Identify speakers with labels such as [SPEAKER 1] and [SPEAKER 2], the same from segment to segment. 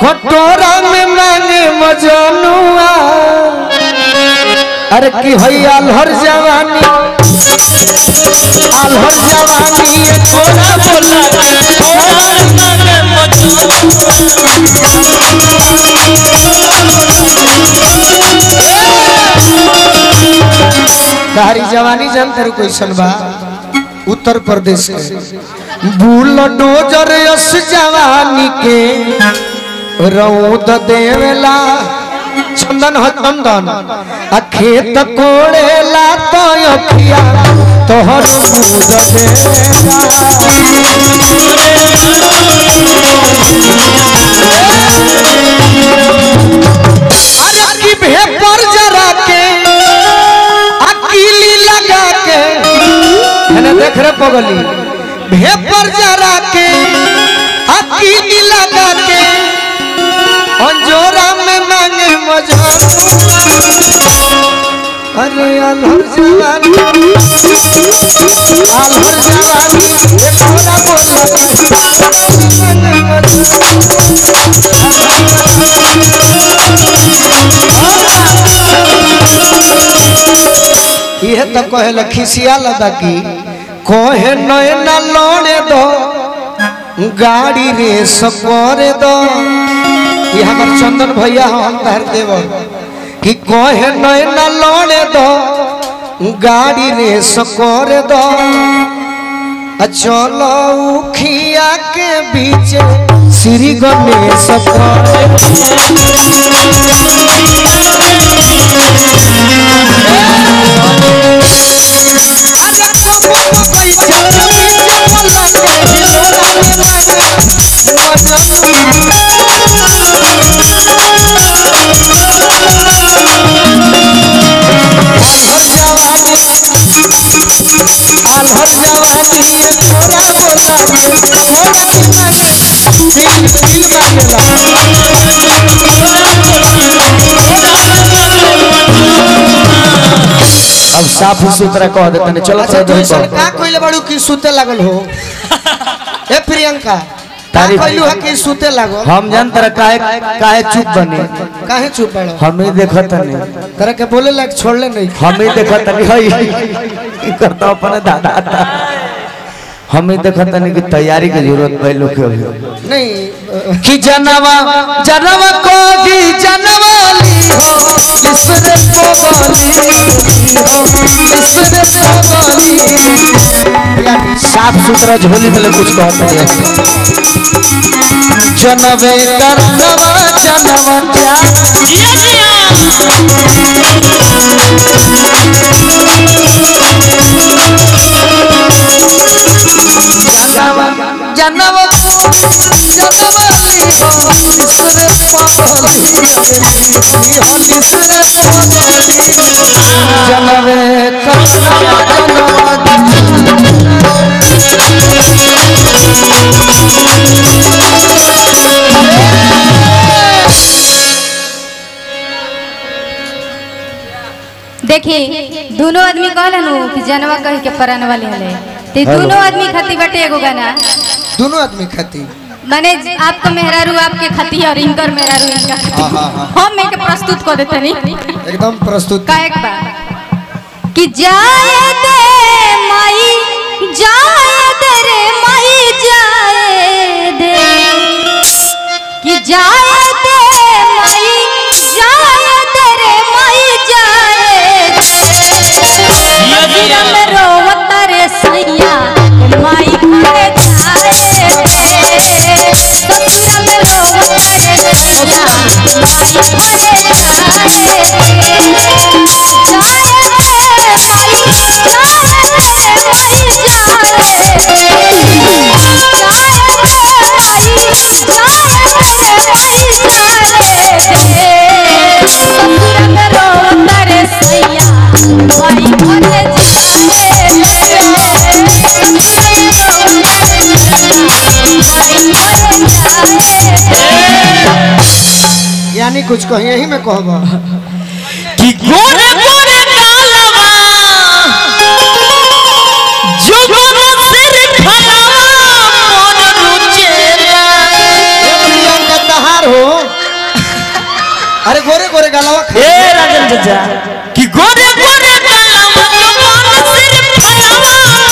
[SPEAKER 1] कटोरा में मांगे मजनुआ अरे की भैया आल्हर जवानी थोड़ा बोला तारी जवानी जानते कैसन बा उत्तर प्रदेश के बुलडोजर यस जवानी के रौद देवेला चंदन ह चंदन आ खेत कोड़ेला तो अखिया तोहर मुद अरे की भेपर जरा के अकीली लगा के है देख रे पगली भेपर जरा के अकीली लगा के अंजोरा में मांगे मजनू अरे आल्हर जवानी ये थोड़ा बोला ये तो कहे खिसिया लदा की कहे नैना लौड़े दो गाड़ी रेस करे दो ये हमार चंदन भैया हम तहर देव कि कहे नैना लौड़े दो गाड़ी रेस करे दो चलो उखिया के बीच श्री गणेश करे अब साफ सुथरा कह देते ने चलो अच्छा का कोइले बड़ू की सुते लागल हो ए प्रियंका तारीफ कइलू है कि सुते लागल हम जान तरह काहे चुप बने काहे चुप बड़ो हम ही देखत नहीं तरह के बोले लायक छोड़ले नहीं हम ही देखत नहीं हई की करता अपन दादा हम ही देखत नहीं कि तैयारी की जरूरत पहले के नहीं कि जनवा को की जनवाली हो इसरे पोगली साफ सुथरा झोली में कुछ कहते हैं जनवे करनवा जनवा जनवा
[SPEAKER 2] देखिए दोनों आदमी कहलन कि जनवा कह के परान वाले हले ते दोनों आदमी खाती बटे एगो गाना
[SPEAKER 1] दोनों आदमी खाती
[SPEAKER 2] माने आपका मेहरारू आपके खाती और इनकर मेहरारू इनका खाती हम एक प्रस्तुत कर देते नहीं
[SPEAKER 1] एकदम प्रस्तुत
[SPEAKER 2] का एक बार कि जाए दे माई जाए दे रे माई जाए दे कि जाए दे माई जाए दे रे माई जाए दे मदिरा में रोवत रे सैया माई घरे जाए दे ससुरा में रोवत रे सैया माई घरे
[SPEAKER 1] यानी कुछ कह यही में कहबा
[SPEAKER 3] कि गोरे गोरे कालवा जो गोरे सिर खलावा मोर रुचेला
[SPEAKER 1] प्रियंका तहार हो गोरे गलवा
[SPEAKER 3] ए राजन चाचा कि गोरे गोरे गलवा मन सिर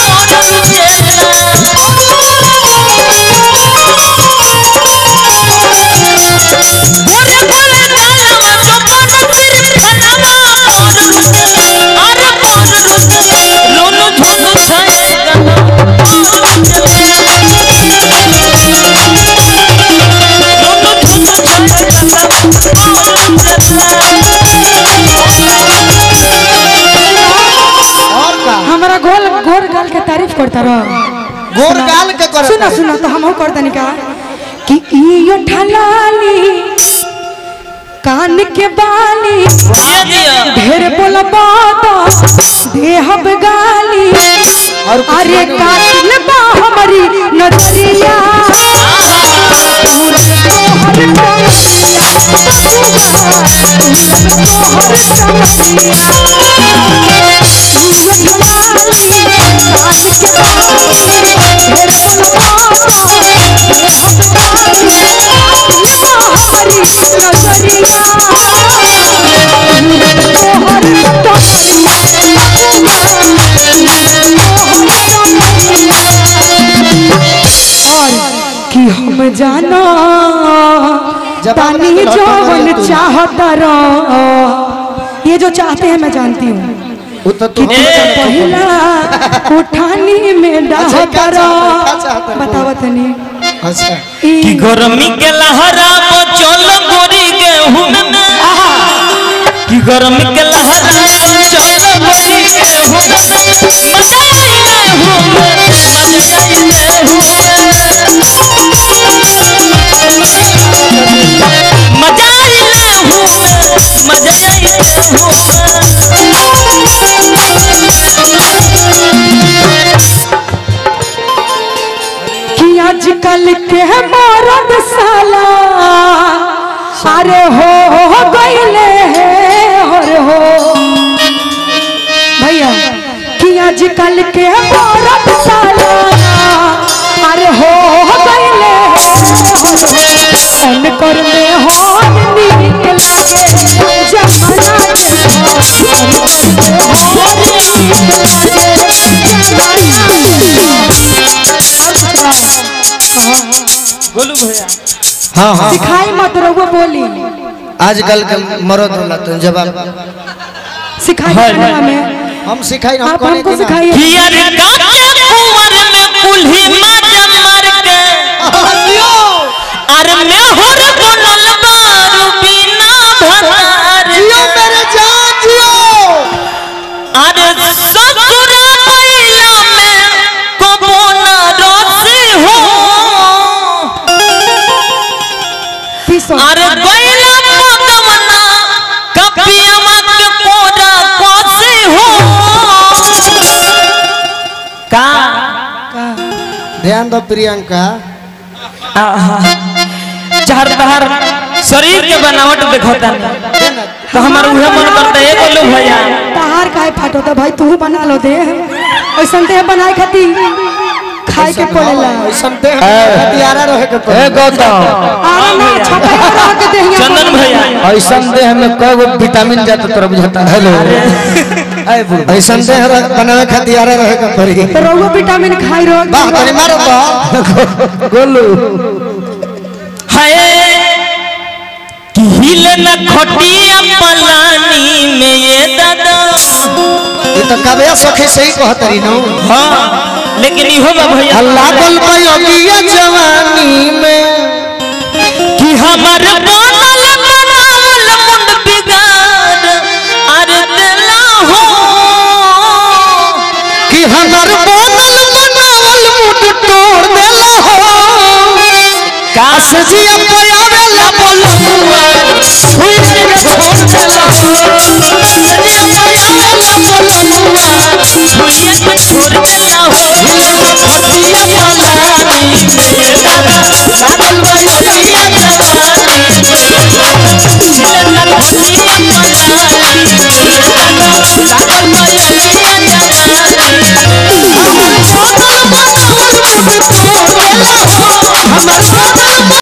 [SPEAKER 4] हमारा गोर गाल के तारीफ करता रहो।
[SPEAKER 1] गोर गाल के कर
[SPEAKER 4] सुना सुना तो हम करता नहीं का कि इयो ठलाली कान के बाली ढेर बोलबा तो देहब गाली अरे कातिल बा हमारी नजरिया कि हम जाना तानी जौवन चाहता रहो ये जो चाहते हैं मैं जानती हूँ पहला उठानी में डाहता रहो बताओ तनी
[SPEAKER 1] अच्छा
[SPEAKER 3] कि गरमी के लहरा चल गोरी गेहूं में कि गरमी के लहरा चल गोरी गेहूं में मजा आई गेहूं में मजा आई गेहूं में मजा आई गेहूं में मजा आई गेहूं
[SPEAKER 4] कि आजकल के मर्द साला अरे हो गईले हो भैया कि आजकल के मर्द साला अरे हो गईले कर में हो निकल
[SPEAKER 3] बोलू भैया
[SPEAKER 1] हाँ हाँ
[SPEAKER 4] सिखाई मत रहुआ बोली
[SPEAKER 1] आजकल के मर्द होला तो जवाब
[SPEAKER 4] सिखाई में
[SPEAKER 1] हम सिखाई हम
[SPEAKER 4] आप हमको सिखाइए
[SPEAKER 3] कि अरे काके कुंवर में कुल्ही माजा मार के अरे मैं होर बनल बारू बिना भतार
[SPEAKER 1] जियो मेरे जान जियो
[SPEAKER 3] अरे ससुरा मैया में कबो ना रोसी हो अरे बैला पदमना कपियमा के कोरा कोसी हो का
[SPEAKER 1] ध्यान दो प्रियंका
[SPEAKER 3] चार बाहर शरीर के बनावट देखता तो हमार उहे मन करता है बोलू भैया
[SPEAKER 4] तहार काहे फाटो तो भाई तू बना लो दे ऐसा दे बनाए खाती खाए के पड़ेला
[SPEAKER 1] समते हथियारा रहे के ए गौतम
[SPEAKER 4] अरे ना छोटा रह के देहिया
[SPEAKER 3] चंदन भैया
[SPEAKER 1] ऐसा देह में कई गो विटामिन जाता तोरा बुझाता हेलो ऐसा देह बनावे हथियारा रहे के पड़ी
[SPEAKER 4] तो रोगो विटामिन खाई रो
[SPEAKER 1] वाह तनी मारो बा गोलू
[SPEAKER 3] हाय कि हिले न खटिया पलानी में ये दादा
[SPEAKER 1] ये तो कबे सखी सही कहतरी नो
[SPEAKER 3] हां लेकिन इहो बा भैया
[SPEAKER 1] अल्लाह बोल भैया जवानी में
[SPEAKER 3] कि हमर बनल बनावल मुंड बिगाड़ अरे देला हो
[SPEAKER 1] कि हमर बनल बनावल मुंड तोड़ देला हो काश जी पयावेला बोलुआ छुई के छोड़ देला हो जी पयावेला बोलुआ
[SPEAKER 3] छुई के छोड़ देला हो
[SPEAKER 1] खटिया पलानी में दादा पागल भैया जवानी